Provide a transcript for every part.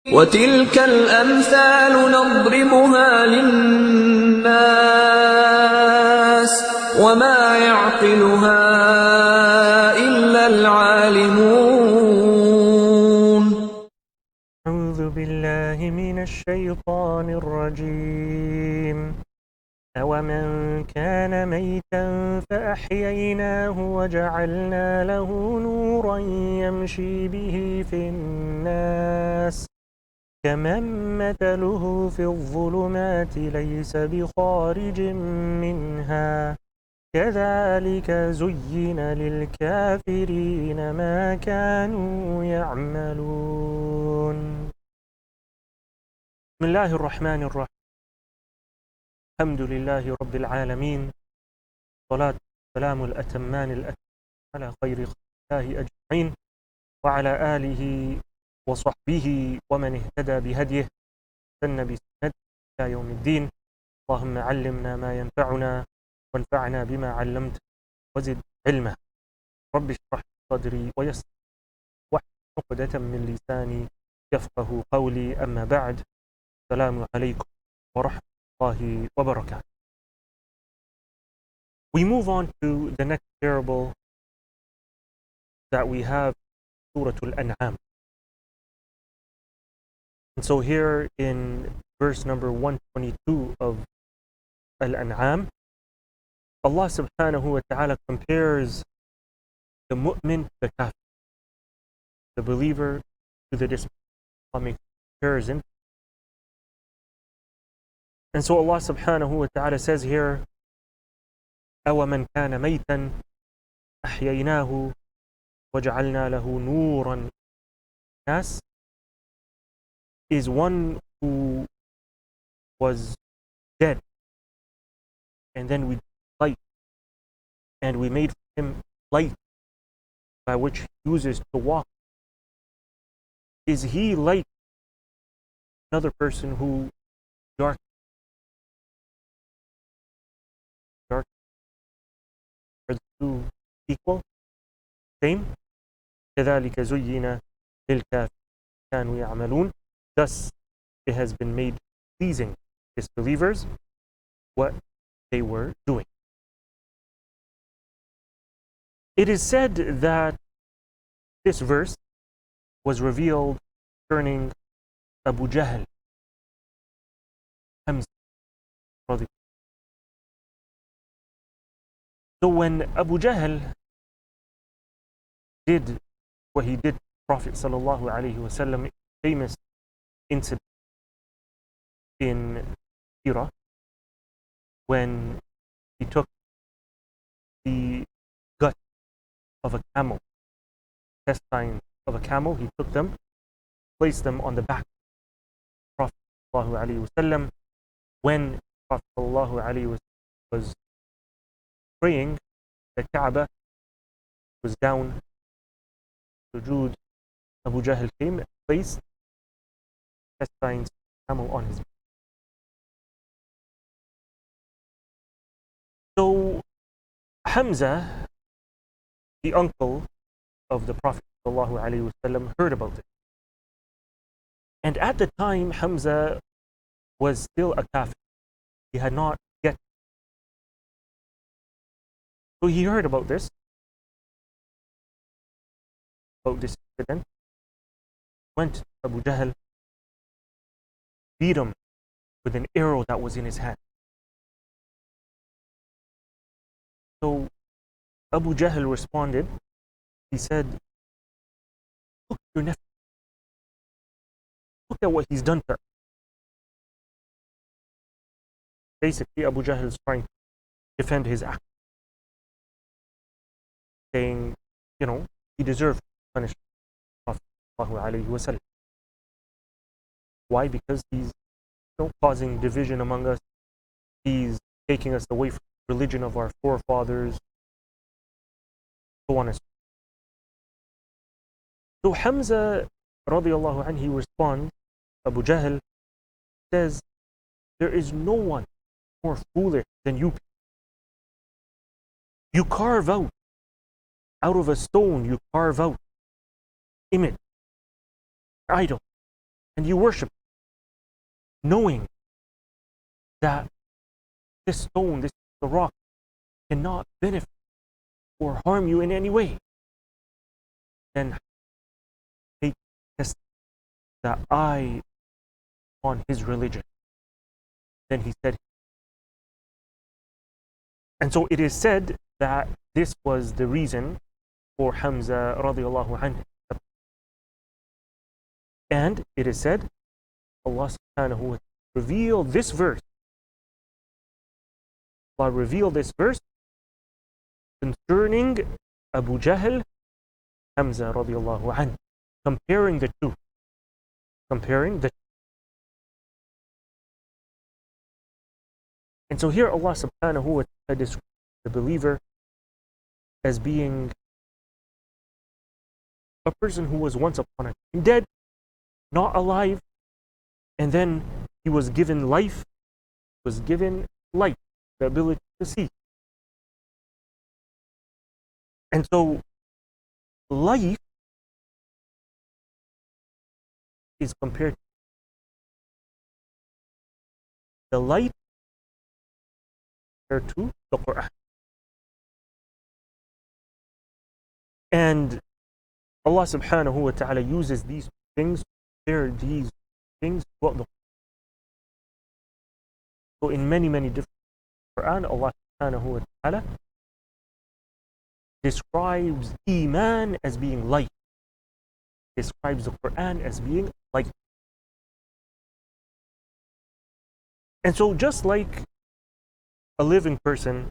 وَتِلْكَ الْأَمْثَالُ نَضْرِبُهَا لِلنَّاسِ وَمَا يَعْقِلُهَا إِلَّا الْعَالِمُونَ. أعوذ بالله من الشيطان الرجيم. أومن كان ميتا فأحييناه وجعلنا له نورا يمشي به في الناس كمن مثله في الظلمات ليس بخارج منها كذلك زين للكافرين ما كانوا يعملون. بسم الله الرحمن الرحيم. الحمد لله رب العالمين، صلاة والسلام الأتمان الأكملان على خير خلق الله أجمعين وعلى آله وصحبه ومن اهتدى بهديه سن بسنته إلى يوم الدين. اللهم علمنا ما ينفعنا وانفعنا بما علمتنا وزد علما. رب اشرح لي صدري ويسر واحلل عقدة من لساني يفقه قولي. أما بعد، السلام عليكم ورحمة الله وبركاته. We move on to the next parable that we have, Surah Al-Anʿam. And so here in verse number 122 of Al-An'am, Allah subhanahu wa ta'ala compares the mu'min to the kafir, the believer to the disbeliever. Allah makes comparison. And so Allah subhanahu wa ta'ala says here, أَوَمَنْ كَانَ مَيْتًا أَحْيَيْنَاهُ وَجَعَلْنَا لَهُ نُورًا النَّاسِ, is one who was dead, and then we light, and we made for him light by which he uses to walk. Is he like another person who dark? Are the two equal? Same? كذلك زين للكافرين كانوا يعملون. Thus it has been made pleasing to disbelievers what they were doing. It is said that this verse was revealed concerning Abu Jahl, Hamza. So when Abu Jahl did what he did to the Prophet sallallahu alaihi wasallam, famous incident in Hira, when he took the gut of a camel, intestines of a camel, he took them, placed them on the back of the Prophet sallallahu alaihi wasallam. When the Prophet sallallahu alaihi wasallam was praying, the Kaaba was down, sujood. Abu Jahl came and placed intestines of the camel on his back. So Hamza, the uncle of the Prophet ﷺ, heard about it. And at the time, Hamza was still a kafir. He had not yet. So he heard about this incident, went to Abu Jahl, beat him with an arrow that was in his hand. So Abu Jahl responded. He said, "Look at your nephew. Look at what he's done to her." Basically, Abu Jahl is trying to defend his act, saying, he deserved punishment. Why? Because he's causing division among us. He's taking us away from the religion of our forefathers, so on and so forth. So Hamza radiallahu anhu, he responds, Abu Jahl says, there is no one more foolish than you. You carve out of a stone, you carve out image, idol, and you worship, knowing that this stone, the rock, cannot benefit or harm you in any way, then take test that I on his religion. Then he said, and so it is said that this was the reason for Hamza radiallahu anhu. And it is said, Allah subhanahu wa ta'ala revealed this verse. Allah revealed this verse concerning Abu Jahl, Hamza radiallahu anhu, comparing the two. And so here Allah subhanahu wa ta'ala describes the believer as being a person who was once upon a time dead, not alive, and then he was given life, the ability to see. And so life is compared to the light compared to the Qur'an. And Allah subhanahu wa ta'ala uses these things, these things throughout the Qur'an. So in many different Qur'an, Allah subhanahu wa ta'ala describes Iman as being light, describes the Qur'an as being light. And so just like a living person,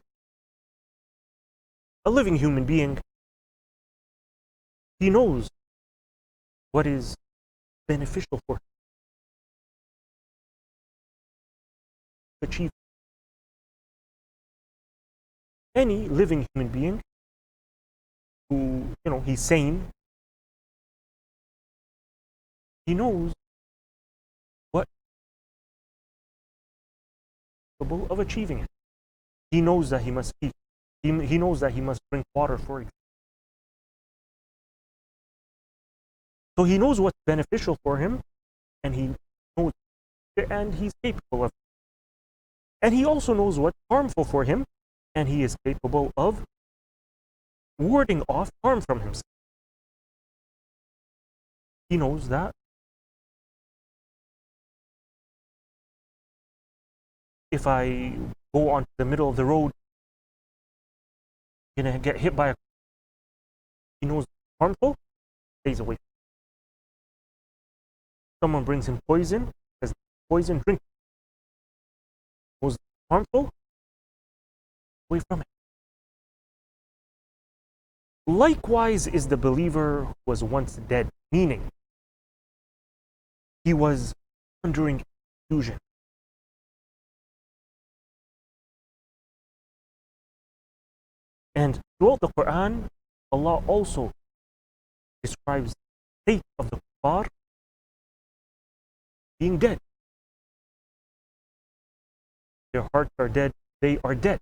a living human being, he knows what is beneficial for him to achieve. Any living human being who, he's sane, he knows what is capable of achieving it. He knows that he must eat. He knows that he must drink water, for example. So he knows what's beneficial for him, and he knows it, and he's capable of it. And he also knows what's harmful for him, and he is capable of warding off harm from himself. He knows that if I go onto the middle of the road, I'm gonna get hit by a car. He knows it's harmful, stays away. Someone brings him poison, says poison, drink. Knows it's harmful, away from it. Likewise is the believer who was once dead, meaning he was wandering confusion. And throughout the Qur'an, Allah also describes the state of the kuffar being dead. Their hearts are dead, they are dead.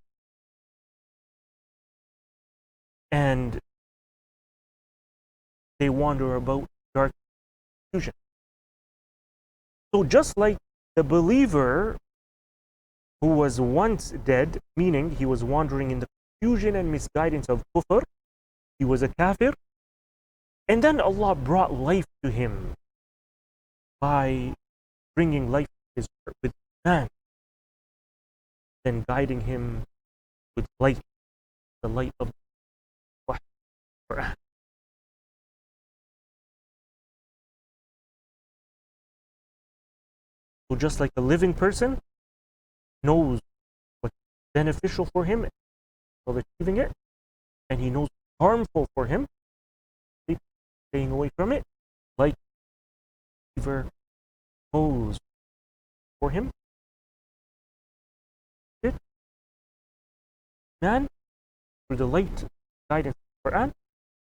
And they wander about dark confusion. So just like the believer who was once dead, meaning he was wandering in the confusion and misguidance of kufr, he was a kafir, and then Allah brought life to him by bringing life to his heart with iman, then guiding him with light, the light of the Qur'an. So just like a living person knows what's beneficial for him of achieving it, and he knows what's harmful for him, staying away from it, like the believer knows for him, it, man, through the light guidance of the Quran,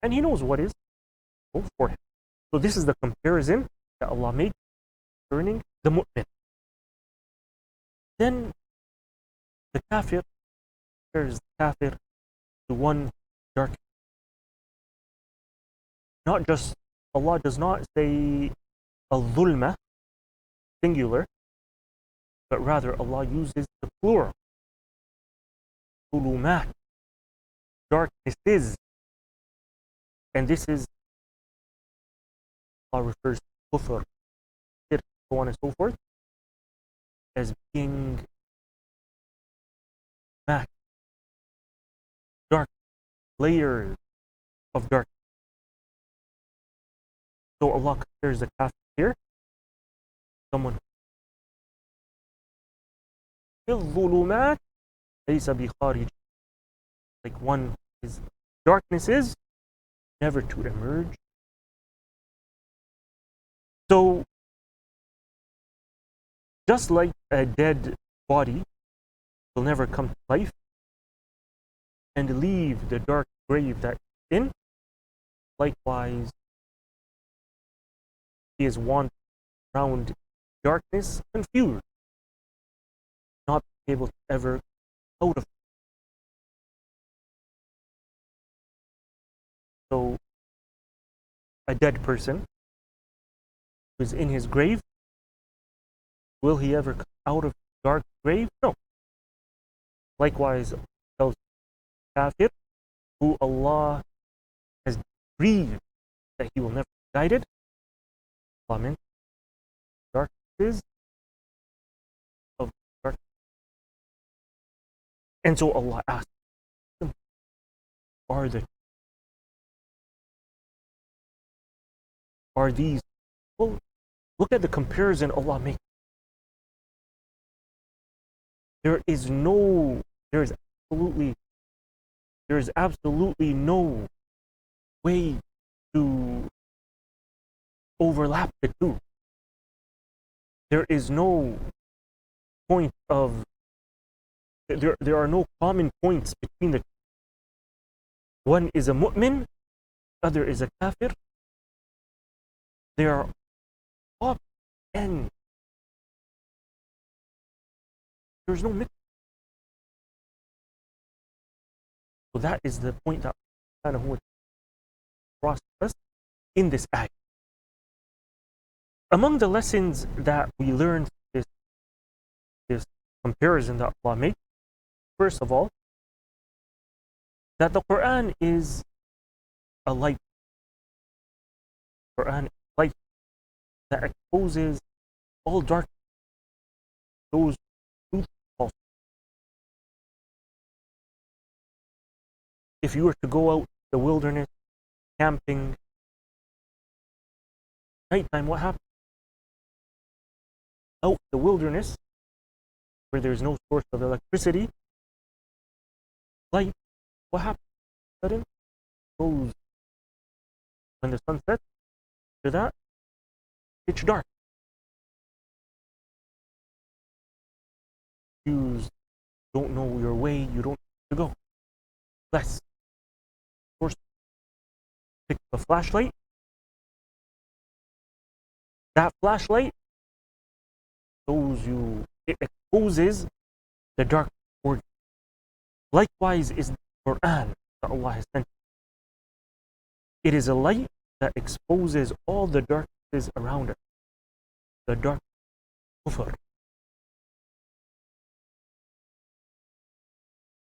and he knows what is for him. So this is the comparison that Allah made concerning the mu'min. Then the kafir compares the kafir to one dark. Not just, Allah does not say al-dhulma singular, but rather Allah uses the plural. Zulumat, darknesses. And this is, Allah refers to kufr, shirk, so on and so forth, as being dark layers of darkness. So Allah compares the kafir here, someone في الظلمات ليس بخارج, like one is darknesses, never to emerge. So just like a dead body will never come to life and leave the dark grave that it's in, likewise he is wandering around darkness, confused, not able to ever out of it. So a dead person who is in his grave, will he ever come out of the dark grave? No. Likewise, tells kafir, who Allah has decreed that he will never be guided, Allah meant darknesses of dark. And so Allah asked them, are these, well, look at the comparison Allah makes. There is absolutely no way to overlap the two. There is no point of, there are no common points between the two. One is a mu'min, other is a kafir. They are up and there's no mix. So that is the point that kind of brought us in this ayah. Among the lessons that we learn from this comparison that Allah made, first of all, that the Qur'an is a light. Qur'an is light that exposes all darkness, those truth false. If you were to go out in the wilderness, camping, nighttime, what happens? Out in the wilderness, where there's no source of electricity, light, what happens? Suddenly, goes when the sun sets. After that, pitch dark. You don't know your way, you don't know where to go. Less. Source. Pick up a flashlight. That flashlight shows you, it exposes the dark order. Likewise is the Qur'an that Allah has sent. It is a light that exposes all the darknesses around us. The dark kufr.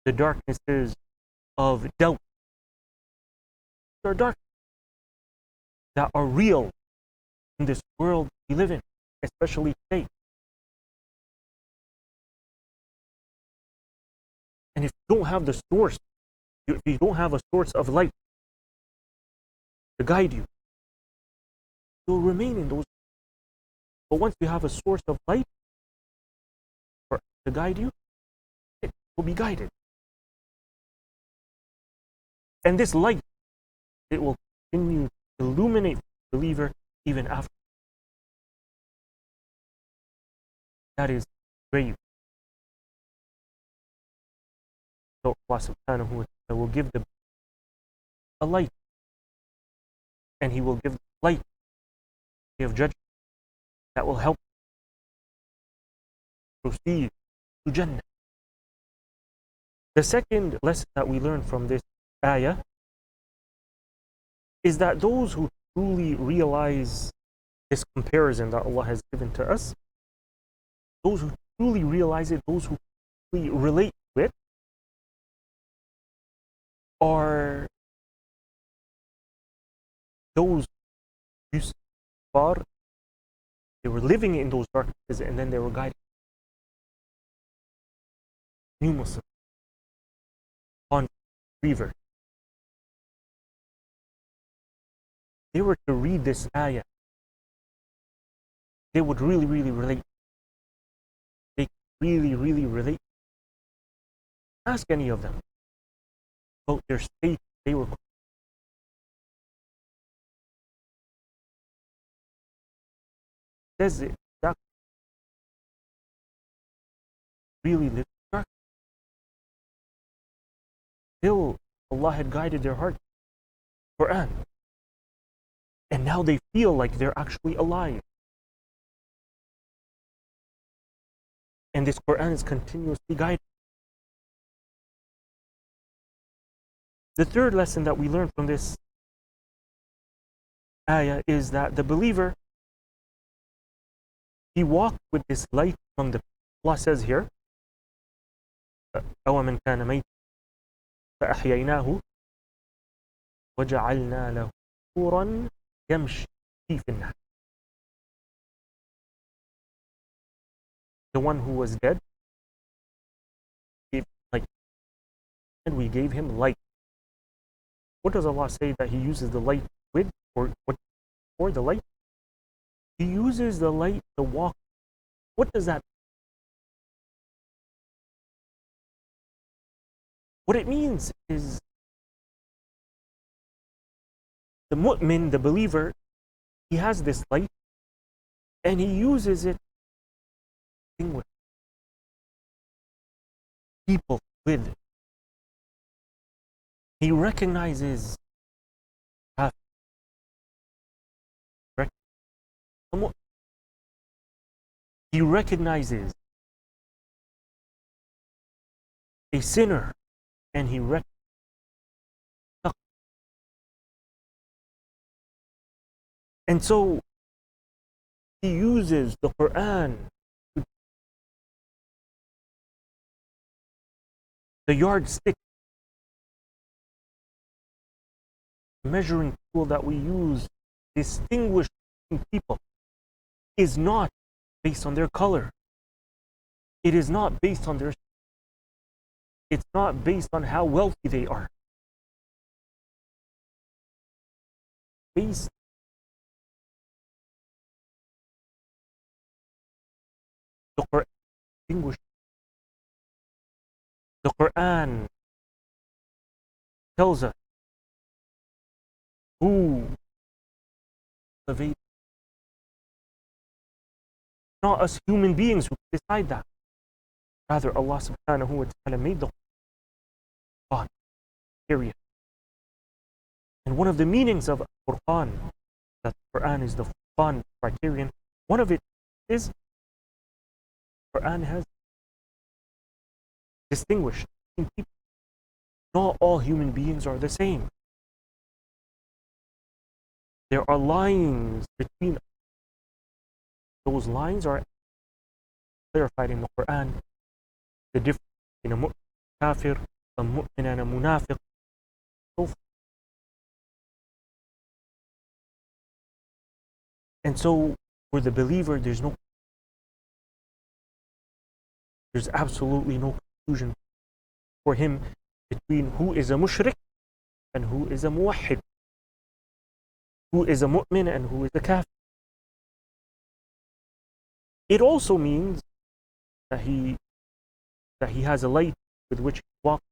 The darknesses of doubt. There are dark that are real in this world we live in, especially today. And if you don't have the source, if you don't have a source of light to guide you, you'll remain in those. But once you have a source of light to guide you, it will be guided. And this light, it will continue to illuminate the believer even after. That is grave. So Allah subhanahu wa ta'ala will give them a light. And He will give the light of judgment that will help proceed to Jannah. The second lesson that we learn from this ayah is that those who truly realize this comparison that Allah has given to us, those who truly realize it, those who truly relate to it, are those who far they were living in those darknesses and then they were guided. New Muslims, converts, they were to read this ayah, they would really relate. They really relate. Ask any of them about their state they were. Says it that really lived dark. Still, Allah had guided their heart, Qur'an, and now they feel like they're actually alive. And this Qur'an is continuously guided. The third lesson that we learn from this ayah is that the believer, he walked with this light among the people. Allah says here, أَوَمَنْ كَانَ مَيْتًا فَأَحْيَيْنَاهُ وَجَعَلْنَا لَهُ نُورًا يَمْشِي فِي النَّاسِ. The one who was dead, and we gave him light. What does Allah say that He uses the light with, or what for the light? He uses the light to walk. What does that mean? What it means is the mu'min, the believer, he has this light and he uses it to distinguish people with. He recognizes he recognizes a sinner and he recognizes. And so he uses the Qur'an, the yardstick, measuring tool that we use to distinguish people is not based on their color. It is not based on their. It's not based on how wealthy they are. Based the Qur'an distinguish. The Qur'an tells us who elevate. Not us human beings who decide that. Rather, Allah subhanahu wa ta'ala made the Qur'an. Period. And one of the meanings of Qur'an, that Qur'an is the Qur'an criterion, one of it is Qur'an has distinguished people. Not all human beings are the same. There are lines between us. Those lines are clarified in the Qur'an. The difference between a mu'min and a kafir, a mu'min and a munafiq. And so, for the believer, there's absolutely no confusion for him between who is a mushrik and who is a muwahhid, who is a mu'min and who is a kafir. It also means that he has a light with which he walks.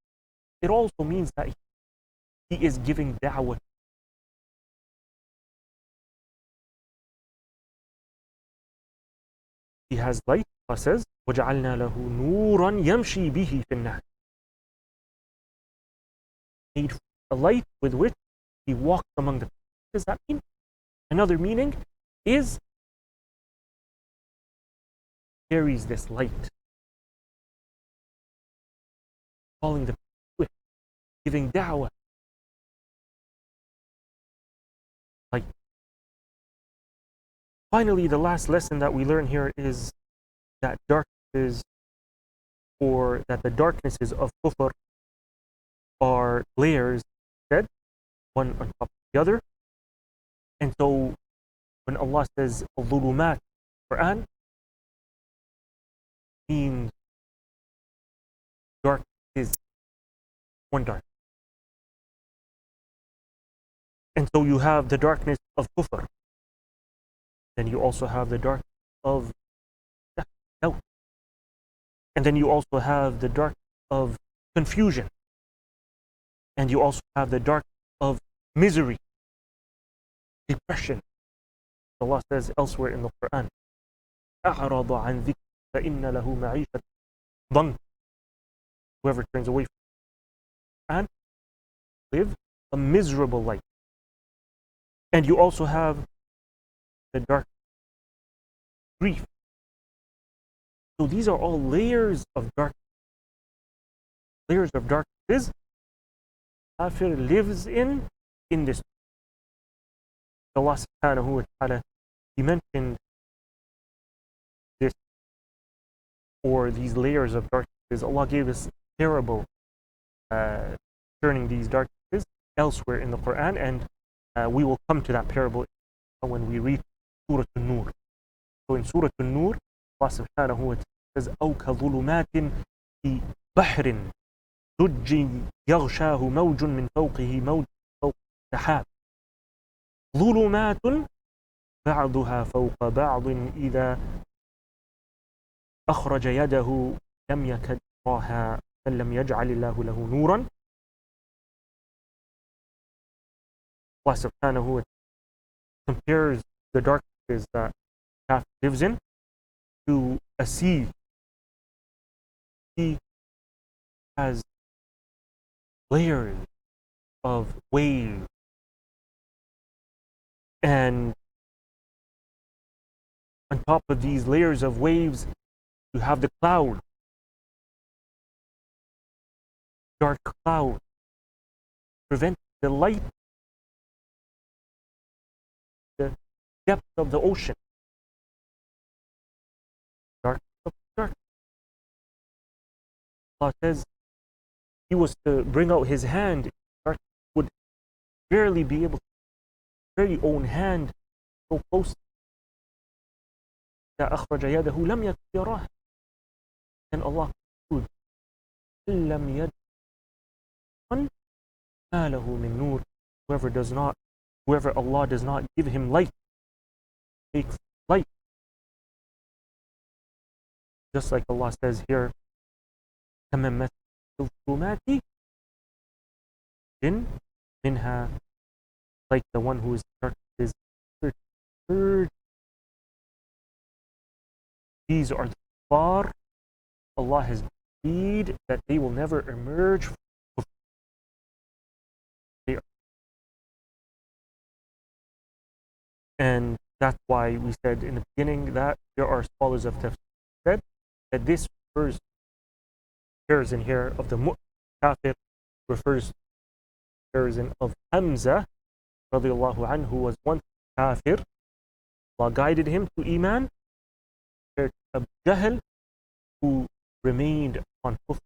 It also means that he is giving da'wah. He has light. Allah says, وَجَعَلْنَا لَهُ نُورًا يَمْشِي بِهِ فِي النَّاسِ. Made a light with which he walks among the people. What does that mean? Another meaning is carries this light, calling the people, giving da'wah. Light. Finally, the last lesson that we learn here is that darknesses, or that the darknesses of kufr are layers, said, one on top of the other. And so when Allah says al-dhulumat Quran, means dark is one dark. And so you have the darkness of kufr. Then you also have the darkness of doubt. And then you also have the darkness of confusion. And you also have the darkness of misery, depression. Allah says elsewhere in the Quran, أَعْرَضَ عَنْ ذِكْرِ فَإِنَّ لَهُ مَعِيشَةً ضَنْكَ. Whoever turns away from Quran live a miserable life. And you also have the dark grief. So these are all layers of darkness. Layers of darkness kafir lives in this. Allah subhanahu wa ta'ala, He mentioned this, or these layers of darkness. Allah gave us parable concerning these darknesses elsewhere in the Quran, and we will come to that parable when we read Surah An-Nur. So in Surah An-Nur, Allah subhanahu wa ta'ala says, أَوْ كَظُلُمَاتٍ فِي بَحْرٍ لُجٍّ يَغْشَاهُ مَوْجٌ مِّن فَوْقِهِ مَوْجٌ فَوْقِ سَحَابٍ ظُلُمَاتٌ بَعْضُهَا فَوْقَ بَعْضٍ إِذَا أَخْرَجَ يَدَهُ لَمْ يَكَدْ يَرَاهَا مَن لَّمْ يَجْعَلِ اللَّهُ لَهُ نُورًا. Allah subhanahu wa ta'ala compares the darknesses that kafir lives in to a sea. He has layers of waves, and on top of these layers of waves you have the cloud, dark cloud, prevent the light, the depth of the ocean. Dark. Allah says He was to bring out His hand, dark would barely be able to, very own hand, so close. أخرج يده لم يكن يراه. And Allah concludes, لم يد ما له من نور. Whoever Allah does not give him light, takes light. Just like Allah says here, كَمَنْ مَثَلُ الظُّلُمَاتِ مِنْهَا, like the one who is dark is third. These are the kuffar. Allah has decreed that they will never emerge from kufr. And that's why we said in the beginning that there are scholars of tafsir said that this refers in here of the kafir, refers to the person of Hamza radiallahu anhu, who was once kafir. Allah guided him to Iman. Abu Jahl, who remained on kufr